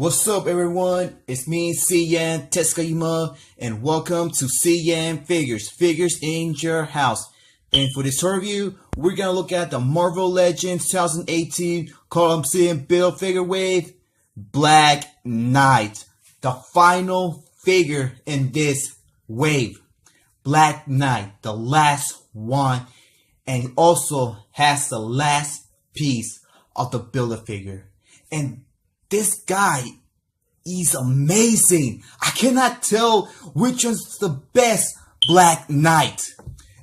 What's up, everyone? It's me, CN.TSUKAIMA, and welcome to CN.Figures in your house. And for this review, we're gonna look at the Marvel Legends 2018 Cull Obsidian Build Figure Wave Black Knight, the final figure in this wave. Black Knight, the last one, and also has the last piece of the Build-A-Figure. And this guy is amazing. I cannot tell which one's the best Black Knight.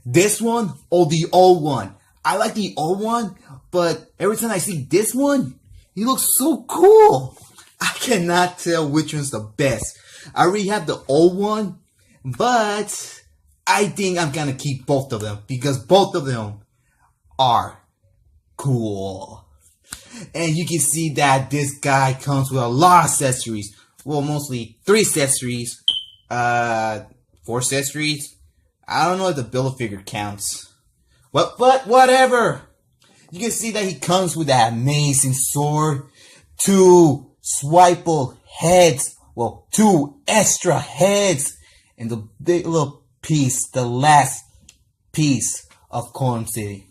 This one or the old one. I like the old one, but every time I see this one, he looks so cool. I cannot tell which one's the best. I already have the old one, but I think I'm gonna keep both of them because both of them are cool. And you can see that this guy comes with a lot of accessories. Well, mostly 3 accessories. 4 accessories. I don't know if the Build-A-Figure counts. But whatever. You can see that he comes with that amazing sword. 2 swipeable heads. Well, 2 extra heads. And the big little piece. The last piece of Cull Obsidian.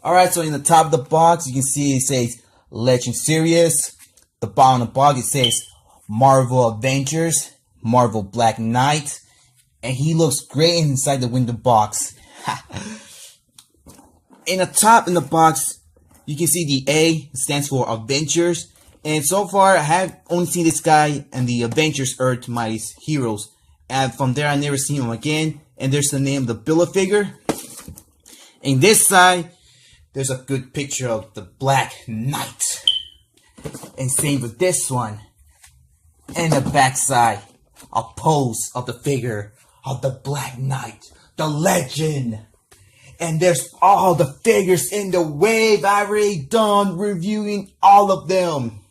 Alright, so in the top of the box, you can see it says Legend Series. The bottom of the box, it says Marvel Avengers, Marvel Black Knight. And he looks great inside the window box. In the top in the box, you can see the A stands for Avengers. And so far, I have only seen this guy and the Avengers Earth Mightiest Heroes. And from there, I never seen him again. And there's the name of the Build-A-Figure. In this side, there's a good picture of the Black Knight. And same with this one. And the back side, a pose of the figure of the Black Knight, the legend. And there's all the figures in the wave. I already done reviewing all of them.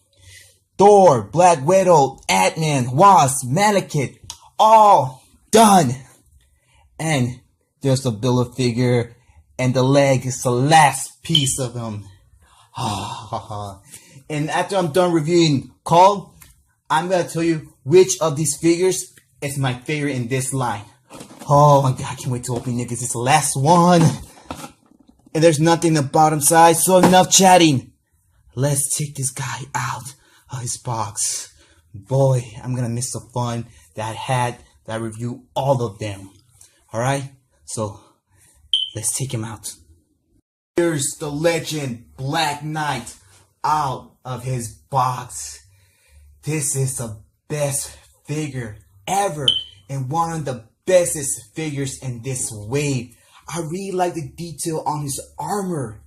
Thor, Black Widow, Ant-Man, Wasp, Mannequin, all done. And there's the Build-A-Figure. And the leg is the last piece of him. And after I'm done reviewing Cull, I'm going to tell you which of these figures is my favorite in this line. Oh my god, I can't wait to open it because it's the last one. And there's nothing in the bottom side, so enough chatting. Let's take this guy out of his box. Boy, I'm going to miss the fun that I had that I reviewed all of them. Alright, so let's take him out. Here's the legend Black Knight out of his box. This is the best figure ever and one of the bestest figures in this wave. I really like the detail on his armor.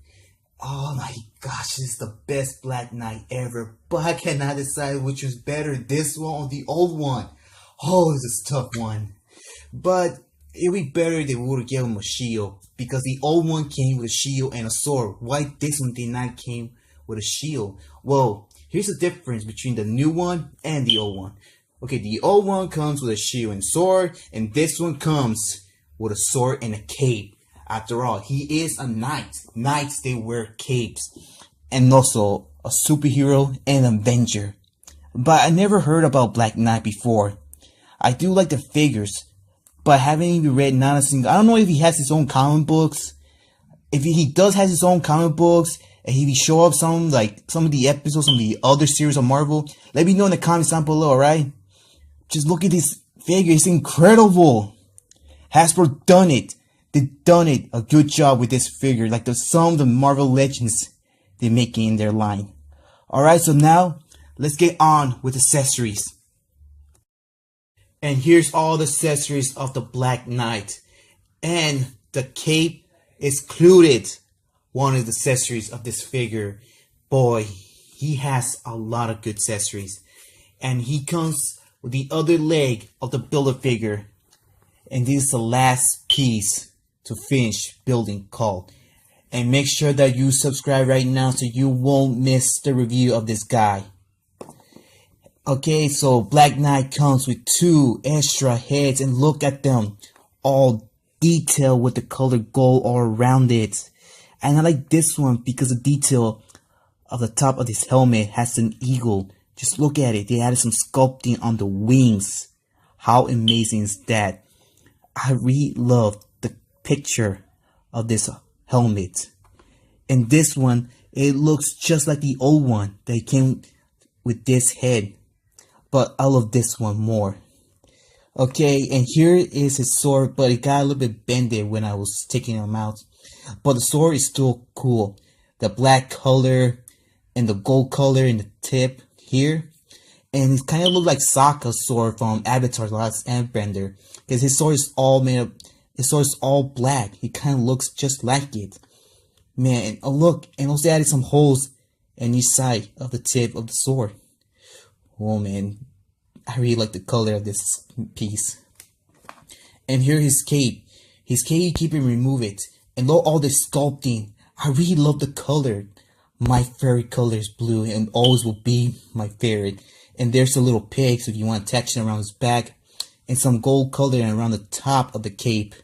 Oh my gosh, this is the best Black Knight ever. But I cannot decide which was better, this one or the old one. Oh, this is a tough one. But it would be better if they would have given him a shield. Because the old one came with a shield and a sword. Why this one did not came with a shield? Well, here's the difference between the new one and the old one. Okay, the old one comes with a shield and sword. And this one comes with a sword and a cape. After all, he is a knight. Knights, they wear capes. And also a superhero and Avenger. But I never heard about Black Knight before. I do like the figures. But I haven't even read not a single. I don't know if he has his own comic books. If he does has his own comic books, and he show up some of the episodes, some of the other series of Marvel, let me know in the comments down below, alright? Just look at this figure, it's incredible. Hasbro done it. They done it a good job with this figure, like some of the Marvel Legends they're making in their line. Alright, so now let's get on with accessories. And here's all the accessories of the Black Knight. And the cape is included. One of the accessories of this figure. Boy, he has a lot of good accessories. And he comes with the other leg of the Build-A-Figure. And this is the last piece to finish building Cull. And make sure that you subscribe right now so you won't miss the review of this guy. Okay, so Black Knight comes with 2 extra heads and look at them. All detailed with the color gold all around it. And I like this one because the detail of the top of this helmet has an eagle Just look at it. They added some sculpting on the wings. How amazing is that? I really love the picture of this helmet. And this one, it looks just like the old one that came with this head. But I love this one more. Okay, and here is his sword, but it got a little bit bended when I was taking him out. But the sword is still cool. The black color and the gold color in the tip here. And it kind of looks like Sokka's sword from Avatar: The Last Airbender. Because his sword is all made up, his sword is all black. He kind of looks just like it. Man, and oh look, and also added some holes in each side of the tip of the sword. Oh man, I really like the color of this piece. And here his cape. His cape, you keep and remove it. And look all the sculpting. I really love the color. My favorite color is blue and always will be my favorite. And there's a little pig, so if you want to attach it around his back. And some gold color around the top of the cape.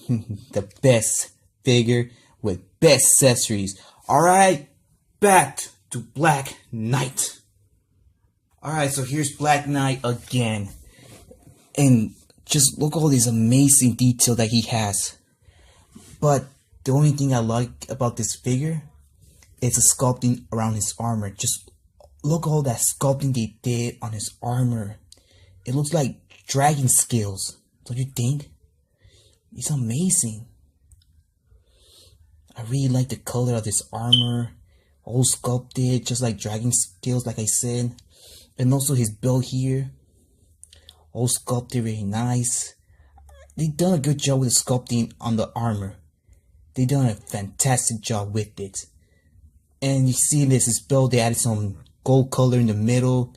The best figure with best accessories. Alright, back to Black Knight. Alright, so here's Black Knight again. And just look at all this amazing detail that he has. But the only thing I like about this figure is the sculpting around his armor. Just look at all that sculpting they did on his armor. It looks like dragon scales, don't you think? It's amazing. I really like the color of this armor. All sculpted, just like dragon scales, like I said. And also his belt here. All sculpted, very nice. They done a good job with the sculpting on the armor. They done a fantastic job with it. And you see this, his belt, they added some gold color in the middle.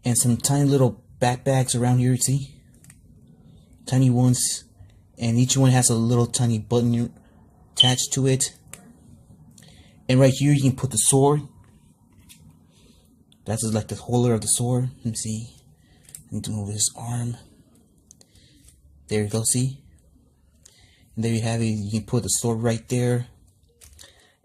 And some tiny little backpacks around here, see? Tiny ones. And each one has a little tiny button attached to it. And right here you can put the sword. That's just like the holder of the sword. Let me see. I need to move his arm. There you go, see? And there you have it. You can put the sword right there.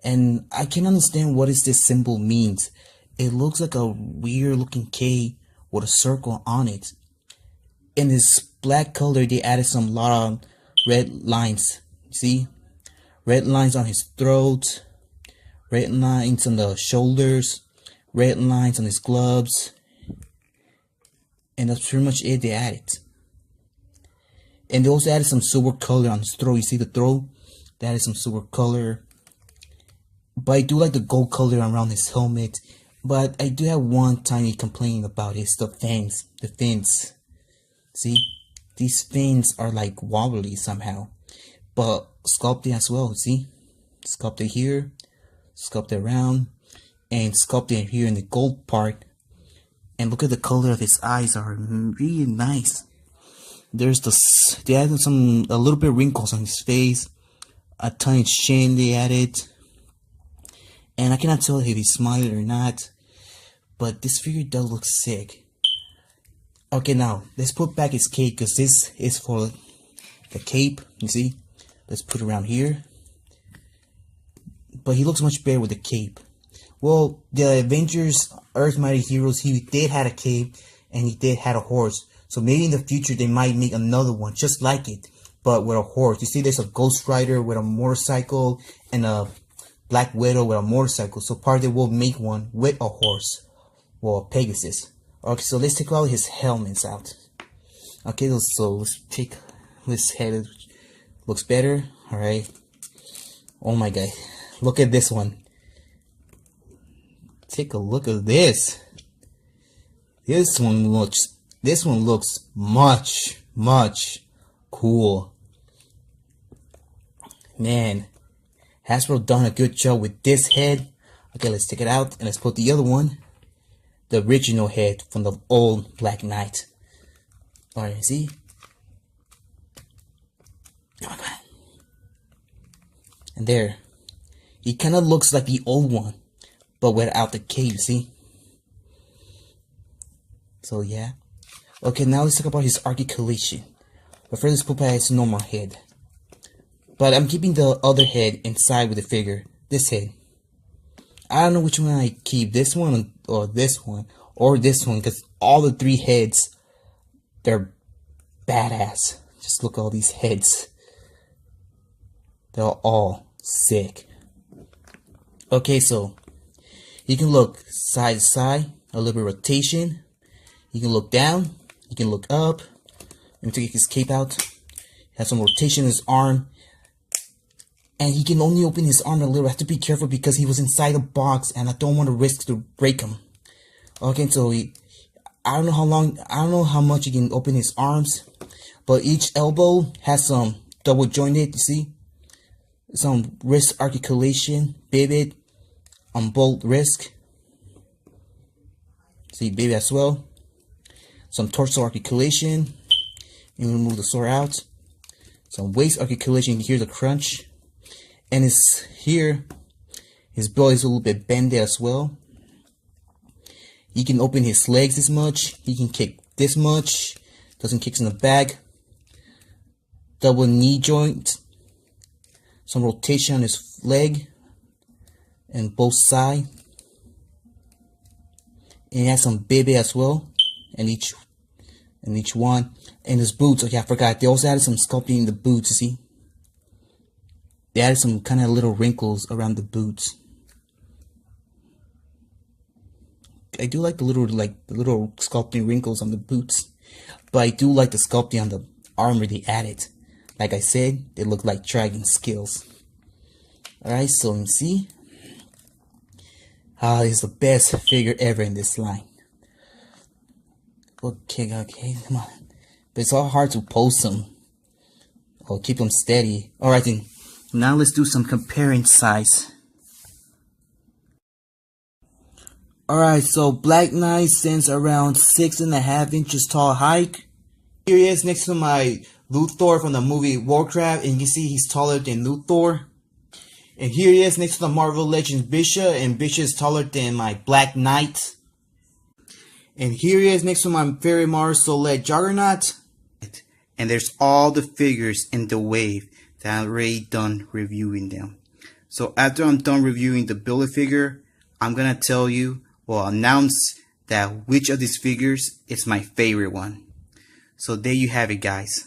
And I can't understand what this symbol means. It looks like a weird looking K with a circle on it. In this black color, they added some lot of red lines. See? Red lines on his throat. Red lines on the shoulders. Red lines on his gloves. And that's pretty much it they added. And they also added some silver color on his throat. You see the throat? They added some silver color. But I do like the gold color around his helmet. But I do have one tiny complaint about it. It's the fins. The fins. See? These fins are like wobbly somehow. But sculpted as well, see? Sculpted here. Sculpted around. And sculpted here in the gold part. And look at the color of his eyes are really nice. There's they added a little bit of wrinkles on his face. A tiny chin they added. And I cannot tell if he's smiling or not. But this figure does look sick. Okay, now let's put back his cape, because this is for the cape. You see? Let's put it around here. But he looks much better with the cape. Well, the Avengers, Earth Mighty Heroes, he did have a cape and he did have a horse. So maybe in the future they might make another one just like it, but with a horse. You see, there's a Ghost Rider with a motorcycle and a Black Widow with a motorcycle. So probably they will make one with a horse. Well, Pegasus. Okay, so let's take all his helmets out. Okay, so let's take this head. Looks better. Alright. Oh my god. Look at this one. Take a look at this. This one looks much cool. Man, Hasbro done a good job with this head. Okay, let's take it out and let's put the other one. The original head from the old Black Knight. Alright, see? Oh my god. And there. He kinda looks like the old one, but without the cape, see? So yeah. Okay, now let's talk about his articulation. But first let's put back his normal head. But I'm keeping the other head inside with the figure. This head. I don't know which one I keep. This one or this one, because all the 3 heads, they're badass. Just look at all these heads. They're all sick. Okay, so you can look side to side, a little bit of rotation. You can look down, you can look up. Let me take his cape out. Has some rotation in his arm. And he can only open his arm a little. I have to be careful because he was inside a box and I don't want to risk to break him. Okay, so I don't know how much he can open his arms, but each elbow has some double jointed, you see? Some wrist articulation, pivot on both wrists. See, pivot as well. Some torso articulation. You remove the sword out. Some waist articulation. You can hear the crunch. And his belly is a little bit bended as well. He can open his legs this much. He can kick this much. Doesn't kick in the back. Double knee joint. Some rotation on his leg and both sides. And he has some baby as well. And each one. And his boots. Okay, I forgot. They also added some sculpting in the boots, you see? They added some kind of little wrinkles around the boots. I do like the little sculpting wrinkles on the boots, but I do like the sculpting on the armor they added. Like I said, they look like dragon scales. Alright, so let me see. This is the best figure ever in this line. Okay, come on. But it's all hard to pose them. Or keep them steady. Alright then. Now let's do some comparing size. Alright, so Black Knight stands around 6.5 inches tall height. Here he is next to my Luthor from the movie Warcraft, and you can see he's taller than Luthor. And here he is next to the Marvel Legends Bishop, and Bishop is taller than my Black Knight. And here he is next to my Fairy Mars Solet Juggernaut. And there's all the figures in the wave that I'm already done reviewing them. So after I'm done reviewing the Build-A-Figure, I'm gonna tell you, or announce that which of these figures is my favorite one. So there you have it, guys.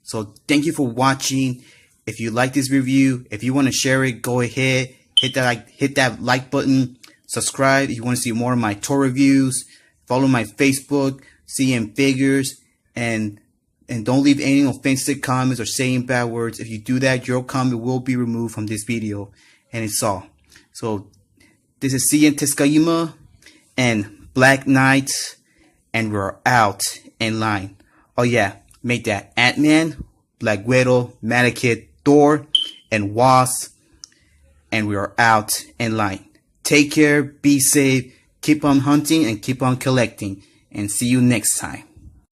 So thank you for watching. If you like this review, if you want to share it, go ahead, hit that like button, subscribe if you want to see more of my toy reviews, follow my Facebook, CN.Figures, and don't leave any offensive comments or saying bad words. If you do that, your comment will be removed from this video. And it's all. So this is CN.TSUKAIMA and Black Knight, and we're out in line. Oh yeah, make that Ant-Man, Black Widow, Mannequin, Thor, and Wasp, and we are out in line. Take care, be safe, keep on hunting and keep on collecting, and see you next time.